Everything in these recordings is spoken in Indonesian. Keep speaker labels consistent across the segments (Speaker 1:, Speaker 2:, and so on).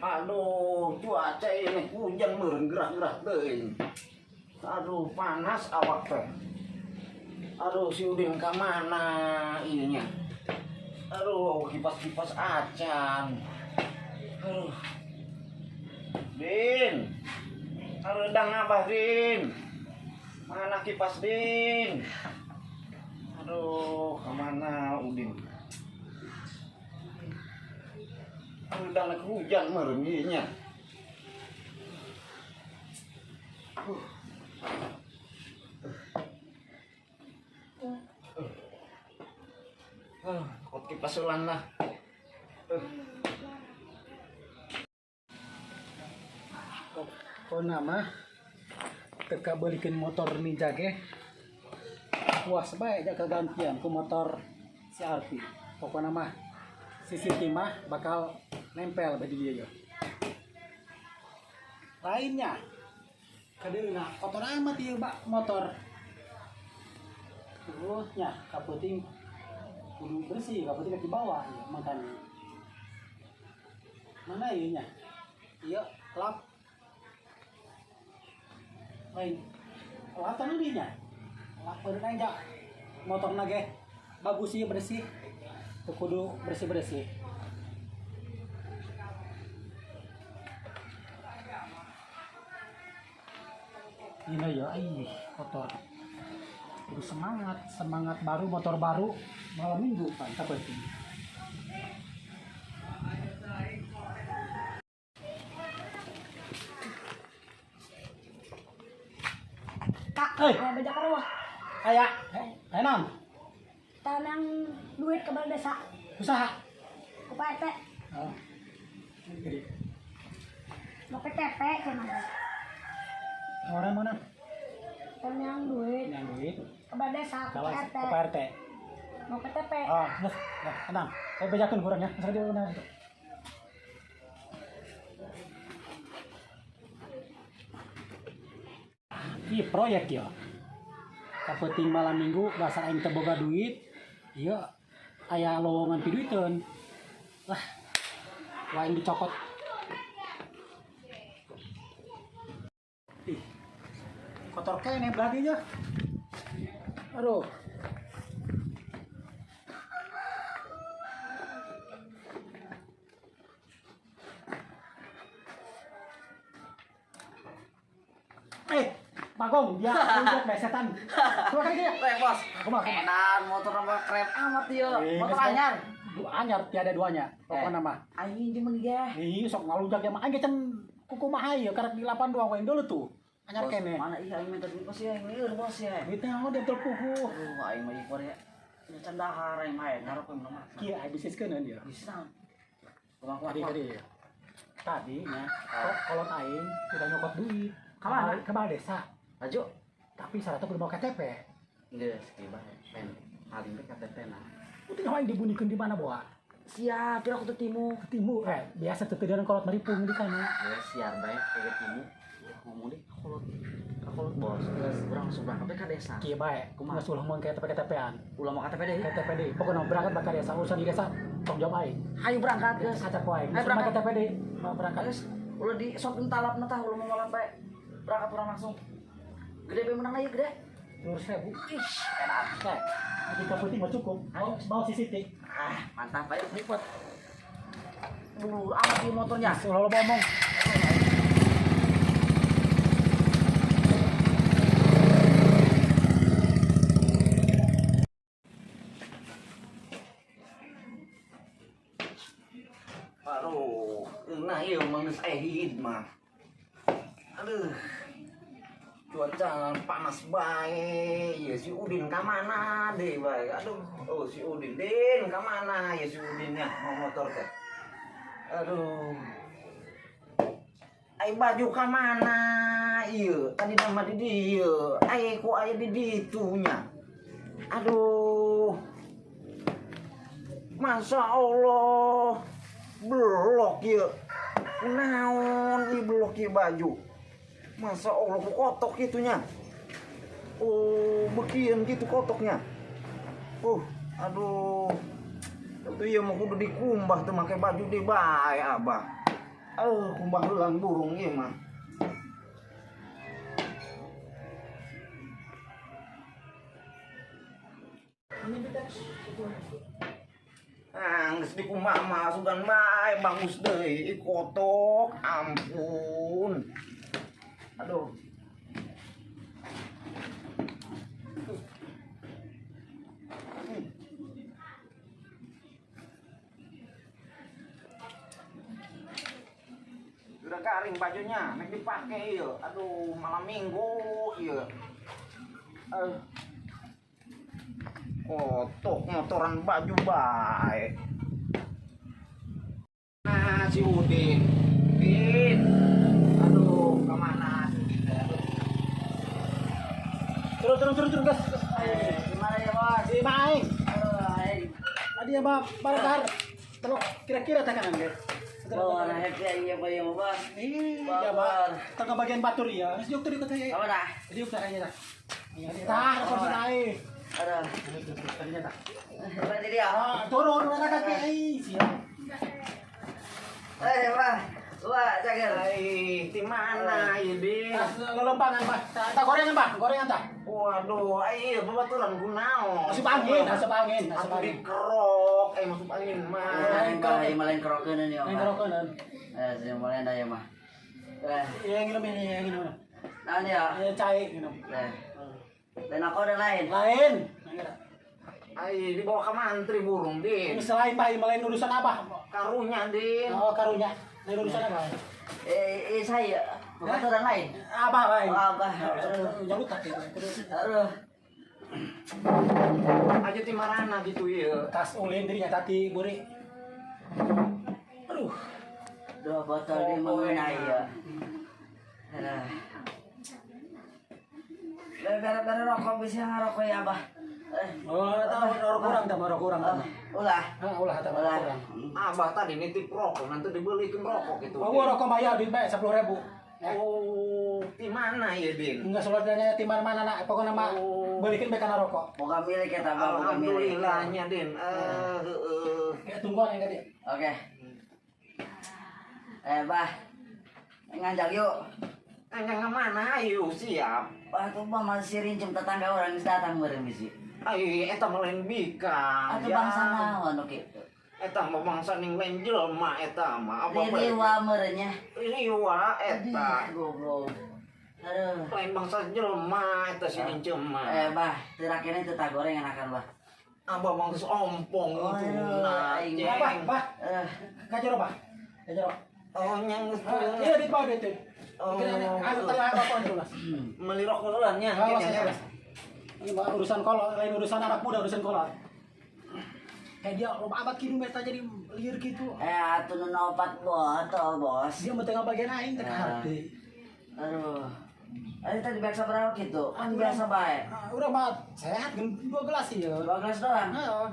Speaker 1: Aduh, cuaca ini hujan meureun gerah-gerah teuing. Aduh, panas awak teh. Aduh, si Udin ka mana ieu nya? Aduh, kipas-kipas acan. Aduh. Din. Areudang Abah, Din. Mana kipas, Din? Aduh, ka mana Udin? Areudang hujan meureun ieu nya. Kok kipas ulang lah.
Speaker 2: Kok nama teka belikin motor ninja ge puas bae jaga gantian ku motor si Arti. Pokoknya mah si Siti mah bakal nempel baju dia ya. Lainnya kadeuna kotor amat ieu motor. Terusnya kaputing kudu bersih, kaputing di bawah ya, makanya. Mana ieu nya? Ieu lap lain latan dinya lapar aja motor nage bagus sih bersih kudu bersih ini ya kotor kudu semangat baru motor baru malam minggu kan penting.
Speaker 3: Kalau beda karuah.
Speaker 2: Kayak enak.
Speaker 3: Tanang duit ke balai desa.
Speaker 2: Usaha.
Speaker 3: Ke Pak RT.
Speaker 2: Oh. Gede.
Speaker 3: Mau KTP kemana?
Speaker 2: Orang mana?
Speaker 3: Tanang duit.
Speaker 2: Yang duit.
Speaker 3: Ke balai desa ke Pak RT.
Speaker 2: Ke Pak RT.
Speaker 3: Mau KTP.
Speaker 2: Oh, tenang. Saya bejakan kurang ya. Saya dulu nah. Iya proyek ya. Kapeting malam minggu dasar aing teu boga duit. Ieu aya lowongan piduiteun. Lah. Lain dicokot. Ih. Kotor kene beladinya. Aduh. Bagong, dia unjuk besetan. Coba kali dia.
Speaker 1: Bos.
Speaker 2: Kumaha?
Speaker 1: Edan motor nama keren amat ieu. Motor anyar.
Speaker 2: Anyar tiada duanya. Pokona mah.
Speaker 1: Aing jeung meuli ge.
Speaker 2: Ih, sok ngalunjak ya mah aing can kukumaha ieu karek di 82 wae dulu tuh. Anyar kene.
Speaker 1: Mana ieu aing minta duit bos ya, ngeueur bos ya.
Speaker 2: Duit teh mah betul kuku.
Speaker 1: Aing mah ikor ya. Nya can dahar aing mah ngarep mah mah.
Speaker 2: Kieu aya bisniskeun dia.
Speaker 1: Bisa. Kumaha
Speaker 2: Tadi. Tadi nya, kolot aing udah nyokot duit.
Speaker 1: Kamana?
Speaker 2: Ke balai desa.
Speaker 1: Laju.
Speaker 2: Tapi syaratnya kudu bawa KTP.
Speaker 1: Geus kieu bae. Pen halim KTP na.
Speaker 2: Udah aing dibunikeun di mana bawa?
Speaker 1: Siap, kira aku timu.
Speaker 2: Timu biasa teu teu kolot maripung di kana.
Speaker 1: Ya siar bae ke timu. Ngomong deh kolot bos. Geus urang langsung berangkat ka desa.
Speaker 2: Kieu bae, kumaha ulah mun KTP-KTP-an.
Speaker 1: Ulah mau KTP deui.
Speaker 2: KTP deui. Pokona berangkat ka desa, urusan di desa tong jawab aing.
Speaker 1: Hayu berangkat geus.
Speaker 2: Acak wae.
Speaker 1: Hayu berangkat.
Speaker 2: KTP deui. Mau berangkat.
Speaker 1: Geus. Ulah di sok entalapna tah ulah mau ngolat bae. Berangkat urang langsung. Gede be menang ieu gede.
Speaker 2: 200.000.
Speaker 1: Ih, enak.
Speaker 2: Teh. Ketika penting mah cukup. Bawa CCTV.
Speaker 1: Mantap ayo lipet. Amat di motornya.
Speaker 2: Solo ngomong.
Speaker 1: Aduh, nah ieu mah geus aya hid mah. Aduh. Cuaca panas bae. Ya si Udin ka mana deh bae. Aduh, si Udin ka mana ya si Udin nya mau motor teh. Aduh. Ai baju ka mana ieu? Tadi nama di dieu. Ai ku aya di ditu nya. Aduh. Masya Allah. Blok ieu. Naon ieu blok ieu baju? Masa Allah ku kotok gitunya. Oh, bekian gitu kotoknya. Aduh. Itu ya mau kudu dikumbah tuh make baju di bae abah. kumbang ulang burung ieu mah. Geus dikumaha mah sugan bae bagus deui kotok ampun. Aduh. Udah garing bajunya, nek dipake ieu. Aduh, malam minggu ieu. Kotok motoran baju bae. Nah, si Udin. Udin. Aduh, kemana si Udin?
Speaker 2: Turun gas.
Speaker 1: Gimana ya, Bos?
Speaker 2: Si Maing. Tadi ya, Bang, bakar. Telok kira-kira tekanan, guys.
Speaker 4: Bawa anak happy iya pa yung bos.
Speaker 2: Iya, Bang. Tengah bagian batur ya. Mas dokter ikut saya.
Speaker 4: Apa dah?
Speaker 2: Jadi udah kayaknya dah. Tah, kursi naik.
Speaker 4: Ada.
Speaker 2: Tadinya tak.
Speaker 4: Berarti dia.
Speaker 2: Turun mana kaki ai. Siap.
Speaker 4: Pak. Wah, cager.
Speaker 1: Di mana ya, Din?
Speaker 2: Lompangan, Pak. Tak gorengan, Pak. Gorengan tak.
Speaker 1: Waduh, ayo babaturan kunaon.
Speaker 2: Masuk angin, masuk angin, masuk
Speaker 1: Aku
Speaker 2: angin.
Speaker 1: dikerok, masuk angin mah.
Speaker 4: Malain kerokeun ini,
Speaker 2: Main
Speaker 4: Pak.
Speaker 2: kerokenan.
Speaker 4: Saya mulai dah ya, mah.
Speaker 2: Yang minum ini, yang minum.
Speaker 4: Nah, dia.
Speaker 2: Yang cair minum.
Speaker 4: Dan aku ada lain.
Speaker 2: Lain.
Speaker 1: Ayo dibawa ke mantri burung, Din.
Speaker 2: Selain Pak, lain urusan apa?
Speaker 1: Karunya, Din.
Speaker 2: Oh, karunya. Lain urusan apa?
Speaker 4: Saya. Bukan orang lain.
Speaker 2: Apa, Pak?
Speaker 4: Apa?
Speaker 2: Jangan lupa itu.
Speaker 4: Aduh.
Speaker 1: Aja ti marana gitu ya.
Speaker 2: Tas ulin dirinya tadi, Buri. Aduh.
Speaker 4: Dua botol di mengenai ya. Gara-gara rokok bisa ngerokok ya, Abah.
Speaker 2: Oh, tahu kurang kurang.
Speaker 4: Ulah.
Speaker 2: Ulah kurang.
Speaker 1: Abah tadi nitip rokok, nanti dibelikin rokok gitu.
Speaker 2: Oh, gua rokok bayar di 10.000.
Speaker 1: Oh, di mana ya, Din?
Speaker 2: Enggak saudaranya di mana-mana nak, pokoknya mah balikin bae kana rokok.
Speaker 4: Bukan milik kita, Abah, bukan milik.
Speaker 1: Alhamdulillahnya, Din.
Speaker 2: Ya tungguan yang tadi.
Speaker 4: Oke. Bah. Ngajak yuk.
Speaker 1: Yang mana? Ayo, siap.
Speaker 4: Wah, tuh mah masih rincim tetangga orang yang datang bareng bisi.
Speaker 1: Ayo, eta melain bika.
Speaker 4: Atau bangsa naon gitu.
Speaker 1: Eta mah bangsa ning lain jelema eta mah. Apa
Speaker 4: Riwa merenya.
Speaker 1: Riwa eta.
Speaker 4: Goblok. Aduh.
Speaker 1: Lain bangsa jelema eta si rincem mah.
Speaker 4: Bah, terakhirnya itu tak goreng enakan, Bah.
Speaker 1: Abah bangsa ompong itu. Nah,
Speaker 4: aing
Speaker 2: Bah. Kajero, Bah. Kajero.
Speaker 1: Oh, nyang
Speaker 2: Iya di bawah itu.
Speaker 1: Oh.
Speaker 2: Aku telah rokok dulu, Mas.
Speaker 1: Meli rokok duluan nya.
Speaker 2: Ini mah urusan kolot, lain urusan anak muda, urusan kolot. Kayak dia abad kilometer jadi liar gitu.
Speaker 4: Atuh nu opat botol, Bos.
Speaker 2: Dia mau tengah bagian aing teh hati.
Speaker 4: Aduh. Ari tadi biasa berapa gitu? Kan biasa bae.
Speaker 2: Udah mah sehat kan 2 gelas ya.
Speaker 4: 2 gelas doang.
Speaker 2: Heeh.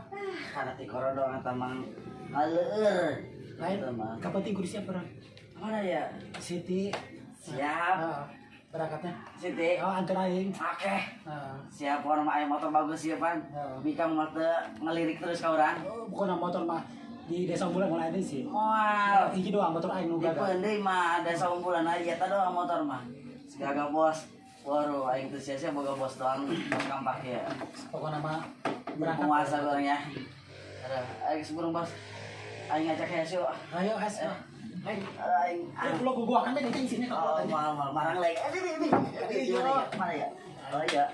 Speaker 4: Karena ti korodong eta mang ngaleur.
Speaker 2: Lain kapan tinggal siap orang?
Speaker 4: Mana ya?
Speaker 2: Siti.
Speaker 4: Siap.
Speaker 2: Berangkatnya.
Speaker 4: Siti.
Speaker 2: Oh, antar aing.
Speaker 4: Oke. Siap orang mah aya motor bagus ya, Pan. Bika mah ngelirik terus ka urang.
Speaker 2: Oh, bukan motor mah di desa bulan mulai ada sih.
Speaker 4: Moal.
Speaker 2: Hiji doang motor aing nu
Speaker 4: Di
Speaker 2: gagal.
Speaker 4: Peundeuy mah ada saumbulan aja eta doang motor mah. Segaga bos. Waduh, aing teu sia-sia boga bos doang bos kampak ya.
Speaker 2: Pokoknya mah
Speaker 4: Penguasa gorengnya. Aduh, aing sebelum bos. Aing ngajak Hesu.
Speaker 2: Ayo, Has. Aing.
Speaker 4: Aing.
Speaker 2: Lo gua kan ini isinya
Speaker 4: Oh,
Speaker 2: kalau
Speaker 4: mal marang lagi. Ini. Mana ya? Oh iya.